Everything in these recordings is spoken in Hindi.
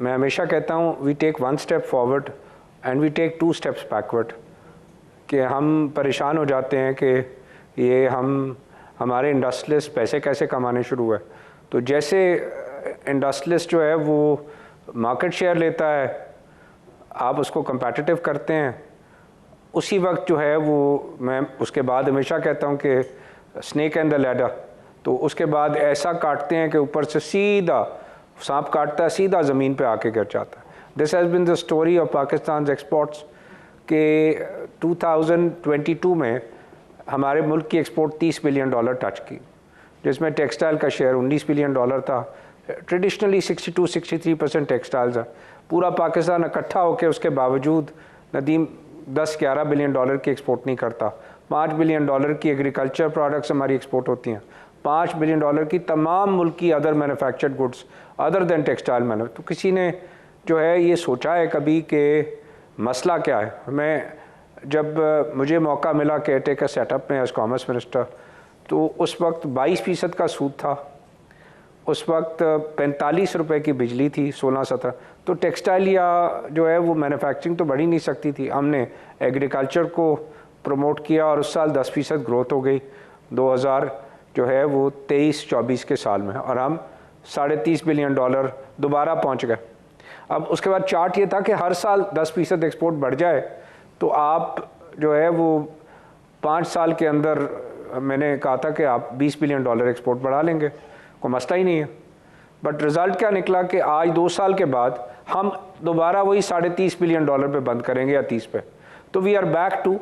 मैं हमेशा कहता हूँ we take 1 step forward and we take 2 steps backward, कि हम परेशान हो जाते हैं कि ये हमारे इंडस्ट्रियलिस्ट पैसे कैसे कमाने शुरू हुए। तो जैसे इंडस्ट्रियलिस्ट जो है वो मार्केट शेयर लेता है, आप उसको कंपेटिटिव करते हैं, उसी वक्त जो है वो मैं उसके बाद हमेशा कहता हूँ कि स्नेक एंड द लैडर, तो उसके बाद ऐसा काटते हैं कि ऊपर से सीधा सांप काटता है, सीधा ज़मीन पे आके गिर जाता है। This has been the story of Pakistan exports के 2022 में हमारे मुल्क की एक्सपोर्ट $30 बिलियन टच की, जिसमें टेक्सटाइल का शेयर $19 बिलियन था। ट्रेडिशनली 62-63% टेक्सटाइल्स है। पूरा पाकिस्तान इकट्ठा होकर उसके बावजूद नदीम $10-11 बिलियन की एक्सपोर्ट नहीं करता। $5 बिलियन की एग्रीकल्चर प्रोडक्ट्स हमारी एक्सपोर्ट होती हैं, $5 बिलियन की तमाम मुल्क की other manufactured goods other than textile menu. तो किसी ने जो है ये सोचा है कभी कि मसला क्या है? मैं जब मुझे मौका मिला केयरटेकर सेटअप में एज कॉमर्स मिनिस्टर, तो उस वक्त 22% का सूद था, उस वक्त 45 रुपए की बिजली थी, 16-17। तो टेक्सटाइल या जो है वो मैन्युफैक्चरिंग तो बढ़ ही नहीं सकती थी। हमने एग्रीकल्चर को प्रमोट किया और उस साल 10% ग्रोथ हो गई 2000 जो है वो 23-24 के साल में, और हम $30 बिलियन दोबारा पहुंच गए। अब उसके बाद चार्ट ये था कि हर साल 10% एक्सपोर्ट बढ़ जाए तो आप जो है वो 5 साल के अंदर, मैंने कहा था कि आप $20 बिलियन एक्सपोर्ट बढ़ा लेंगे, कोई मसला ही नहीं है। बट रिज़ल्ट क्या निकला कि आज 2 साल के बाद हम दोबारा वही $30 बिलियन पे बंद करेंगे या 30 पे। तो we are back to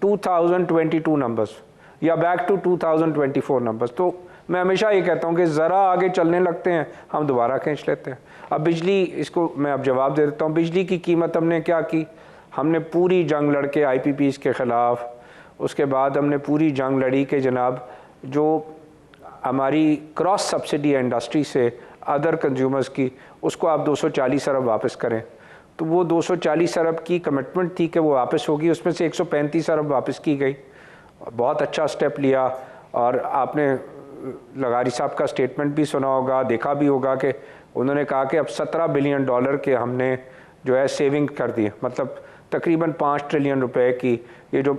2022 numbers या बैक टू 2024 नंबर्स। तो मैं हमेशा ये कहता हूँ कि ज़रा आगे चलने लगते हैं, हम दोबारा खींच लेते हैं। अब बिजली, इसको मैं अब जवाब दे देता हूँ। बिजली की कीमत हमने क्या की? हमने पूरी जंग लड़ के IPPs के ख़िलाफ़, उसके बाद हमने पूरी जंग लड़ी कि जनाब जो हमारी क्रॉस सब्सिडी है इंडस्ट्री से अदर कंज्यूमर्स की, उसको आप 240 अरब वापस करें। तो वो 240 अरब की कमिटमेंट थी कि वो वापस होगी, उसमें से 135 अरब वापस की गई। बहुत अच्छा स्टेप लिया। और आपने लगारी साहब का स्टेटमेंट भी सुना होगा, देखा भी होगा कि उन्होंने कहा कि अब $17 बिलियन के हमने जो है सेविंग कर दी, मतलब तकरीबन 5 ट्रिलियन रुपए की। ये जो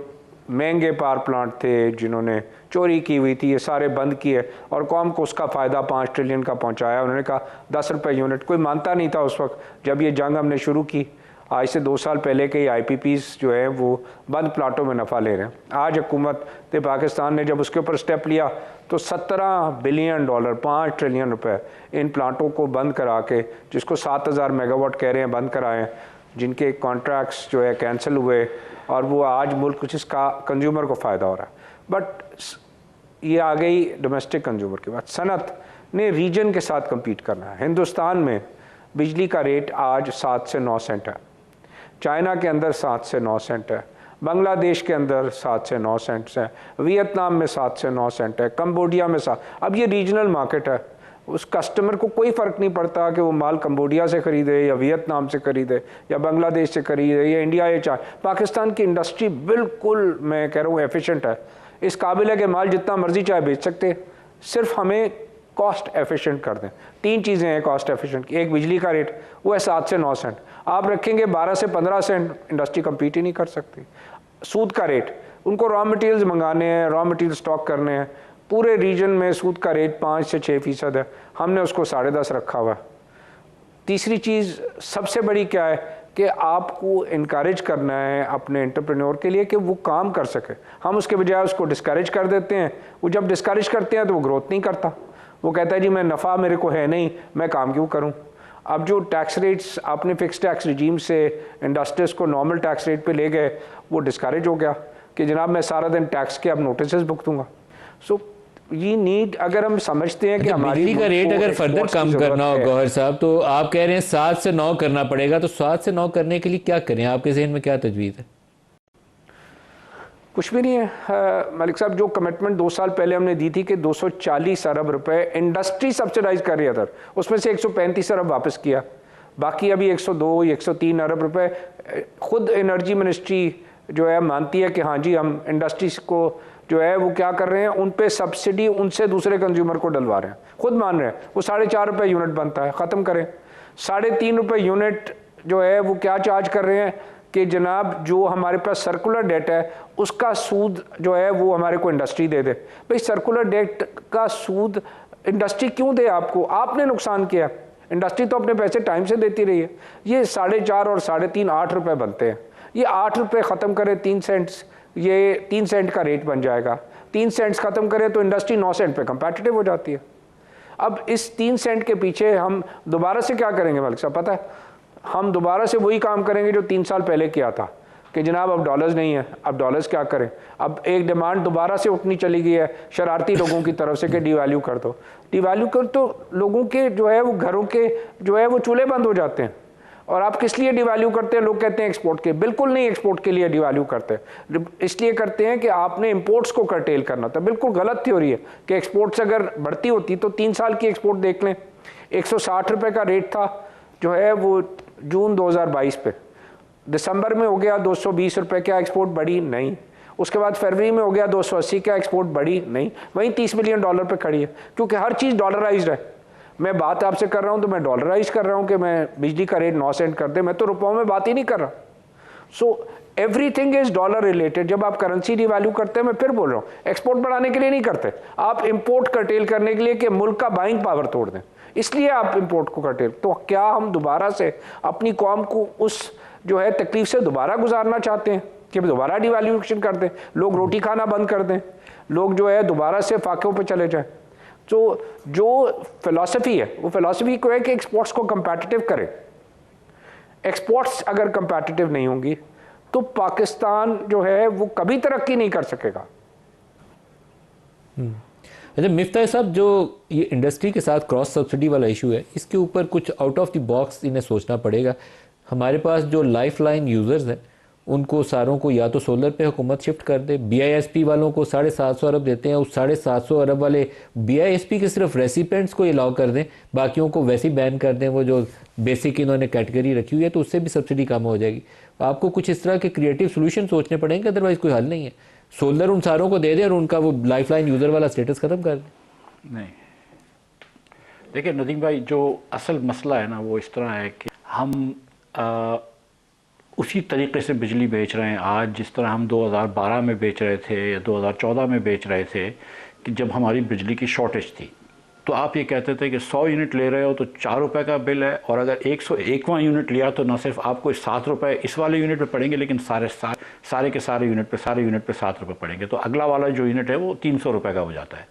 महंगे पावर प्लांट थे जिन्होंने चोरी की हुई थी, ये सारे बंद किए और कौम को उसका फ़ायदा 5 ट्रिलियन का पहुंचाया। उन्होंने कहा 10 रुपये यूनिट, कोई मानता नहीं था उस वक्त जब ये जंग हमने शुरू की। आज से 2 साल पहले के IPPs जो है वो बंद प्लाटों में नफ़ा ले रहे हैं। आज हुकूमत पाकिस्तान ने जब उसके ऊपर स्टेप लिया तो $17 बिलियन, 5 ट्रिलियन रुपए इन प्लांटों को बंद करा के, जिसको 7000 मेगावाट कह रहे हैं बंद कराएं, जिनके कॉन्ट्रैक्ट्स जो है कैंसिल हुए, और वो आज मुल्क जिसका कंज्यूमर को फ़ायदा हो रहा है। बट ये आ गई डोमेस्टिक कंज्यूमर की बात। सनत ने रीजन के साथ कम्पीट करना है। हिंदुस्तान में बिजली का रेट आज 7 से 9 सेंट है, चाइना के अंदर 7 से 9 सेंट है, बांग्लादेश के अंदर 7 से 9 सेंट है, वियतनाम में 7 से 9 सेंट है, कंबोडिया में 7। अब ये रीजनल मार्केट है, उस कस्टमर को कोई फ़र्क नहीं पड़ता कि वो माल कंबोडिया से ख़रीदे या वियतनाम से ख़रीदे या बांग्लादेश से ख़रीदे या इंडिया या चाहे। पाकिस्तान की इंडस्ट्री बिल्कुल, मैं कह रहा हूँ, एफिशिएंट है, इस काबिल है कि माल जितना मर्जी चाहे बेच सकते, सिर्फ हमें कॉस्ट एफिशिएंट कर दें। 3 चीज़ें हैं कॉस्ट एफिशिएंट की। एक, बिजली का रेट, वो है 7 से 9 सेंट, आप रखेंगे 12 से 15 सेंट, इंडस्ट्री कम्पीट ही नहीं कर सकती। सूद का रेट, उनको रॉ मटेरियल्स मंगाने हैं, रॉ मटेरियल स्टॉक करने हैं, पूरे रीजन में सूद का रेट 5 से 6% है, हमने उसको 10.5 रखा हुआ है। तीसरी चीज़ सबसे बड़ी क्या है कि आपको इनकरेज करना है अपने एंटरप्रेन्योर के लिए कि वो काम कर सके। हम उसके बजाय उसको डिस्करेज कर देते हैं। वो जब डिस्करेज करते हैं तो वो ग्रोथ नहीं करता, वो कहता है जी मैं नफ़ा मेरे को है नहीं, मैं काम क्यों करूं। अब जो टैक्स रेट्स आपने फिक्स टैक्स रिजीम से इंडस्ट्रीज को नॉर्मल टैक्स रेट पे ले गए, वो डिस्करेज हो गया कि जनाब मैं सारा दिन टैक्स के अब नोटिस भुगतूंगा। सो ये नीड, अगर हम समझते हैं कि हमारी बिजली का रेट अगर फर्दर कम करना हो गौहर साहब, तो आप कह रहे हैं 7 से 9 करना पड़ेगा, तो 7 से 9 करने के लिए क्या करें? आपके जहन में क्या तजवीज़ है? कुछ भी नहीं है मलिक साहब। जो कमिटमेंट 2 साल पहले हमने दी थी कि 240 अरब रुपए इंडस्ट्री सब्सिडाइज कर रही है अदर, उसमें से 135 अरब वापस किया, बाकी अभी 102 103 अरब रुपए खुद एनर्जी मिनिस्ट्री जो है मानती है कि हाँ जी हम इंडस्ट्रीज को जो है वो क्या कर रहे हैं, उन पे सब्सिडी उनसे दूसरे कंज्यूमर को डलवा रहे हैं, खुद मान रहे हैं। वो 4.5 रुपये यूनिट बनता है, ख़त्म करें। ₹3.5 यूनिट जो है वो क्या चार्ज कर रहे हैं कि जनाब जो हमारे पास सर्कुलर डेट है उसका सूद जो है वो हमारे को इंडस्ट्री दे दे। भाई सर्कुलर डेट का सूद इंडस्ट्री क्यों दे आपको? आपने नुकसान किया, इंडस्ट्री तो अपने पैसे टाइम से देती रही है। ये 4.5 और 3.5 ₹8 बनते हैं, ये ₹8 ख़त्म करे 3 सेंट्स, ये 3 सेंट का रेट बन जाएगा। 3 सेंट्स ख़त्म करें तो इंडस्ट्री 9 सेंट पे कंपेटिटिव हो जाती है। अब इस 3 सेंट के पीछे हम दोबारा से क्या करेंगे मलिक साहब पता है? हम दोबारा से वही काम करेंगे जो 3 साल पहले किया था कि जनाब अब डॉलर्स नहीं है, अब डॉलर्स क्या करें। अब एक डिमांड दोबारा से उठनी चली गई है शरारती लोगों की तरफ से कि डिवैल्यू कर दो। डिवैल्यू कर तो लोगों के जो है वो घरों के जो है वो चूल्हे बंद हो जाते हैं। और आप किस लिए डिवैल्यू करते हैं? लोग कहते हैं एक्सपोर्ट के, बिल्कुल नहीं एक्सपोर्ट के लिए डिवैल्यू करते हैं, इसलिए करते हैं कि आपने इंपोर्ट्स को कर्टेल करना था। बिल्कुल गलत थ्योरी है कि एक्सपोर्ट्स अगर बढ़ती होती तो 3 साल की एक्सपोर्ट देख लें। ₹160 का रेट था जो है वो जून 2022 पे, दिसंबर में हो गया ₹220 क्या एक्सपोर्ट बढ़ी? नहीं। उसके बाद फरवरी में हो गया 280 क्या एक्सपोर्ट बढ़ी? नहीं। वहीं $30 बिलियन पे खड़ी है क्योंकि हर चीज़ डॉलराइज्ड है। मैं बात आपसे कर रहा हूं तो मैं डॉलराइज कर रहा हूं कि मैं बिजली का रेट 9 सेंट कर दे, मैं तो रुपयों में बात ही नहीं कर रहा। So everything is dollar related. जब आप करेंसी डिवैल्यू करते हैं, मैं फिर बोल रहा हूं, एक्सपोर्ट बढ़ाने के लिए नहीं करते, आप इंपोर्ट कर्टेल करने के लिए कि मुल्क का बाइंग पावर तोड़ दें, इसलिए आप इंपोर्ट को कर्टेल। तो क्या हम दोबारा से अपनी कौम को उस जो है तकलीफ से दोबारा गुजारना चाहते हैं कि दोबारा डिवैल्यूएशन कर दें, लोग रोटी खाना बंद कर दें, लोग जो है दोबारा से फाकों पे चले जाएं? तो जो फिलॉसफी है वो फिलॉसफी को है कि एक्सपोर्ट्स को कंपेटिटिव करें। एक्सपोर्ट्स अगर कंपेटिटिव नहीं होंगी तो पाकिस्तान जो है वो कभी तरक्की नहीं कर सकेगा। अच्छा मिफ्ताह साहब, जो ये इंडस्ट्री के साथ क्रॉस सब्सिडी वाला इशू है, इसके ऊपर कुछ आउट ऑफ द बॉक्स इन्हें सोचना पड़ेगा। हमारे पास जो लाइफ लाइन यूज़र्स हैं उनको सारों को या तो सोलर पे हुकूमत शिफ्ट कर दे। BISP वालों को 750 अरब देते हैं, उस 750 अरब वाले BISP के सिर्फ रेसिपेंट्स को अलाउ कर दें, बाकियों को वैसे ही बैन कर दें, वो जो बेसिक इन्होंने कैटेगरी रखी हुई है, तो उससे भी सब्सिडी कम हो जाएगी। आपको कुछ इस तरह के क्रिएटिव सोल्यूशन सोचने पड़ेंगे, अदरवाइज़ कोई हल नहीं है। सोलर उन सारों को दे दें और उनका वो लाइफ लाइन यूज़र वाला स्टेटस ख़त्म कर दें। नहीं, देखिए नदीम भाई, जो असल मसला है ना वो इस तरह है कि हम उसी तरीके से बिजली बेच रहे हैं आज जिस तरह हम 2012 में बेच रहे थे या 2014 में बेच रहे थे, कि जब हमारी बिजली की शॉर्टेज थी। तो आप ये कहते थे कि 100 यूनिट ले रहे हो तो ₹4 का बिल है, और अगर 101वां यूनिट लिया तो ना सिर्फ आपको ₹7 इस वाले यूनिट पे पड़ेंगे, लेकिन सारे के सारे यूनिट पे ₹7 पड़ेंगे। तो अगला वाला जो यूनिट है वो ₹300 का हो जाता है।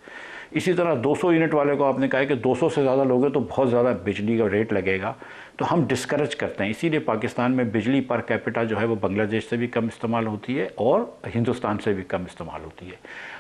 इसी तरह 200 यूनिट वाले को आपने कहा कि 200 से ज़्यादा लोगे तो बहुत ज़्यादा बिजली का रेट लगेगा, तो हम डिस्करेज करते हैं। इसीलिए पाकिस्तान में बिजली पर कैपिटा जो है वो बांग्लादेश से भी कम इस्तेमाल होती है और हिंदुस्तान से भी कम इस्तेमाल होती है।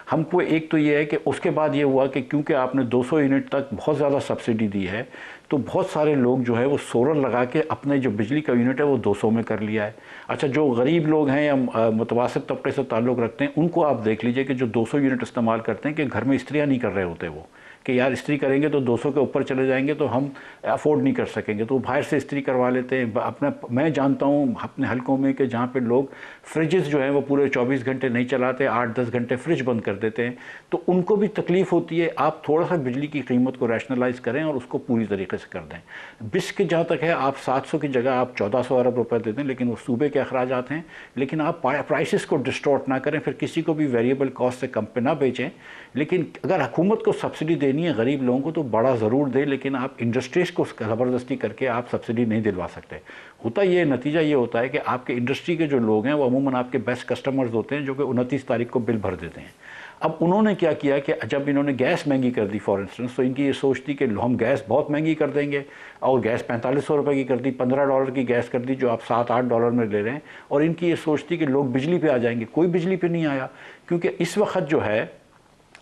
हमको एक तो ये है कि उसके बाद ये हुआ कि क्योंकि आपने 200 यूनिट तक बहुत ज़्यादा सब्सिडी दी है, तो बहुत सारे लोग जो है वो सोलर लगा के अपने जो बिजली का यूनिट है वो 200 में कर लिया है। अच्छा, जो गरीब लोग हैं या मुतवासित तबके से ताल्लुक़ रखते हैं, उनको आप देख लीजिए कि जो 200 यूनिट इस्तेमाल करते हैं कि घर में इस्त्रियाँ नहीं कर रहे होते वो, कि यार इस्त्री करेंगे तो 200 के ऊपर चले जाएंगे तो हम अफोर्ड नहीं कर सकेंगे, तो बाहर से इस्त्री करवा लेते हैं। अपना मैं जानता हूँ अपने हलकों में कि जहाँ पे लोग फ्रिजेस जो हैं वो पूरे 24 घंटे नहीं चलाते, 8-10 घंटे फ्रिज बंद कर देते हैं, तो उनको भी तकलीफ़ होती है। आप थोड़ा सा बिजली की कीमत को रैशनलाइज करें और उसको पूरी तरीके से कर दें। बिस के जहाँ तक है, आप 700 की जगह आप 1400 अरब रुपये दे दें, लेकिन वो सूबे के अखराजात हैं, लेकिन आप प्राइसेस को डिस्टॉर्ट ना करें, फिर किसी को भी वेरिएबल कॉस्ट से कम पे ना बेचें। लेकिन अगर हुकूमत को सब्सिडी देनी है गरीब लोगों को तो बड़ा ज़रूर दे, लेकिन आप इंडस्ट्रीज़ को ज़बरदस्ती करके आप सब्सिडी नहीं दिलवा सकते। होता ये नतीजा ये होता है कि आपके इंडस्ट्री के जो लोग हैं वो अमूमन आपके बेस्ट कस्टमर्स होते हैं, जो कि 29 तारीख को बिल भर देते हैं। अब उन्होंने क्या किया कि जब इन्होंने गैस महंगी कर दी फॉर इंस्टेंस, तो इनकी ये सोच थी कि हम गैस बहुत महंगी कर देंगे, और गैस 4500 रुपये की कर दी, $15 की गैस कर दी जो आप $7-8 में ले रहे हैं, और इनकी ये सोच थी कि लोग बिजली पे आ जाएंगे। कोई बिजली पे नहीं आया, क्योंकि इस वक्त जो है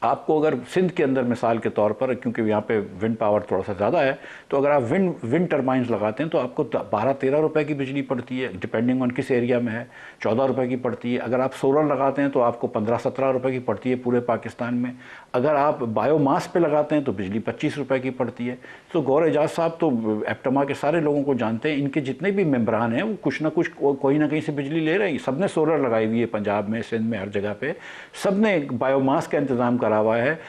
आपको अगर सिंध के अंदर मिसाल के तौर पर, क्योंकि यहाँ पे विंड पावर थोड़ा सा ज़्यादा है, तो अगर आप विंड टरबाइंस लगाते हैं तो आपको 12-13 रुपए की बिजली पड़ती है, डिपेंडिंग ऑन किस एरिया में है, 14 रुपए की पड़ती है। अगर आप सोलर लगाते हैं तो आपको 15-17 रुपए की पड़ती है पूरे पाकिस्तान में। अगर आप बायोमास पे लगाते हैं तो बिजली 25 रुपए की पड़ती है। तो गौर एजाज साहब तो एप्टमा के सारे लोगों को जानते हैं, इनके जितने भी मेम्बरान हैं वो कुछ ना कुछ कोई ना कहीं से बिजली ले रहे हैं। सब ने सोलर लगाई हुई है, पंजाब में, सिंध में, हर जगह पर सब ने बायोमास का इंतज़ाम कर करा हुआ है,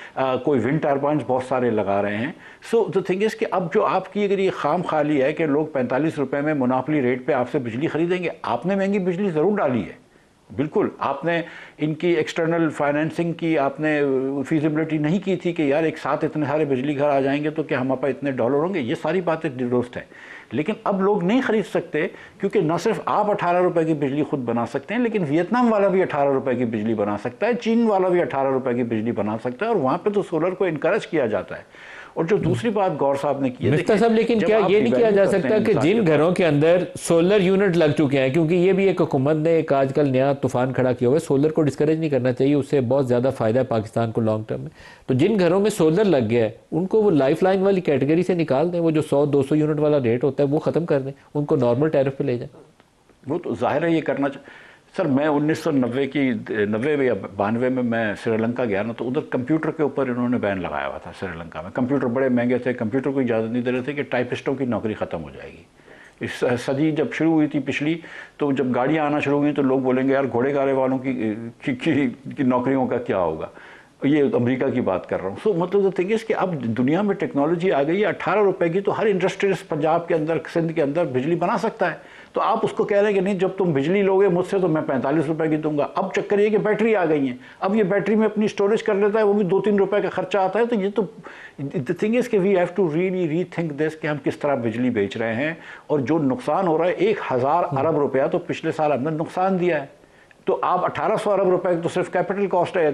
कोई विंड टर्बाइन्स बहुत सारे लगा रहे हैं। सो द थिंग इज़ कि अब जो आपकी अगर ये खाम खाली है कि लोग 45 रुपए में मुनाफली रेट पे आपसे बिजली खरीदेंगे, आपने महंगी बिजली ज़रूर डाली है, बिल्कुल आपने इनकी एक्सटर्नल फाइनेंसिंग की आपने फीजिबिलिटी नहीं की थी कि यार एक साथ इतने सारे बिजली घर आ जाएंगे तो क्या हमारे पास इतने डॉलर होंगे, ये सारी बातें दुरुस्त हैं। लेकिन अब लोग नहीं खरीद सकते क्योंकि न सिर्फ आप 18 रुपए की बिजली खुद बना सकते हैं, लेकिन वियतनाम वाला भी 18 रुपए की बिजली बना सकता है, चीन वाला भी 18 रुपए की बिजली बना सकता है, और वहाँ पे तो सोलर को इनकरेज किया जाता है। और जो दूसरी बात गौर साहब ने की है, मिफ्ता साहब, लेकिन क्या ये नहीं किया जा सकता कि जिन घरों के अंदर सोलर यूनिट लग चुके हैं, क्योंकि ये भी एक हुकूमत ने एक आजकल नया तूफान खड़ा किया हुआ है, सोलर को डिस्करेज नहीं करना चाहिए, उससे बहुत ज़्यादा फायदा है पाकिस्तान को लॉन्ग टर्म में, तो जिन घरों में सोलर लग गया है उनको वो लाइफ लाइन वाली कैटेगरी से निकाल दें, वो जो 100-200 यूनिट वाला रेट होता है वो ख़त्म कर दें, उनको नॉर्मल टैरिफ पे ले जाएं। वो तो जाहिर है ये करना सर, मैं 1990 की 90 या 92 में मैं श्रीलंका गया ना, तो उधर कंप्यूटर के ऊपर इन्होंने बैन लगाया हुआ था श्रीलंका में। कंप्यूटर बड़े महंगे थे, कंप्यूटर को इजाज़त नहीं दे रहे थे कि टाइपिस्टों की नौकरी ख़त्म हो जाएगी। इस सदी जब शुरू हुई थी पिछली, तो जब गाड़ियाँ आना शुरू हुई तो लोग बोलेंगे यार घोड़े गाड़े वालों की नौकरियों का क्या होगा। ये अमेरिका की बात कर रहा हूँ। सो मतलब द थिंग इज़ कि अब दुनिया में टेक्नोलॉजी आ गई है, 18 रुपए की तो हर इंडस्ट्रियलिस्ट पंजाब के अंदर, सिंध के अंदर बिजली बना सकता है। तो आप उसको कह रहे हैं कि नहीं, जब तुम बिजली लोगे मुझसे तो मैं 45 रुपए की दूंगा। अब चक्कर ये कि बैटरी आ गई है, अब ये बैटरी में अपनी स्टोरेज कर लेता है, वो भी 2-3 रुपए का खर्चा आता है। तो ये तो द थिंग इज़ कि we have to really rethink this कि हम किस तरह बिजली बेच रहे हैं, और जो नुकसान हो रहा है 1000 अरब रुपया तो पिछले साल हमने नुकसान दिया है। तो आप 1800 अरब रुपए तो सिर्फ कैपिटल कॉस्ट है,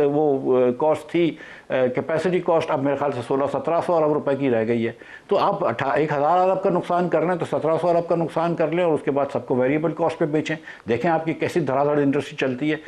वो कॉस्ट थी, कैपेसिटी कॉस्ट अब मेरे ख्याल से 1600-1700 अरब रुपए की रह गई है। तो आप 1000 अरब का नुकसान कर रहे हैं तो 1700 अरब का नुकसान कर लें, और उसके बाद सबको वेरिएबल कॉस्ट पे बेचें। देखें आपकी कैसी धड़ाधड़ इंडस्ट्री चलती है।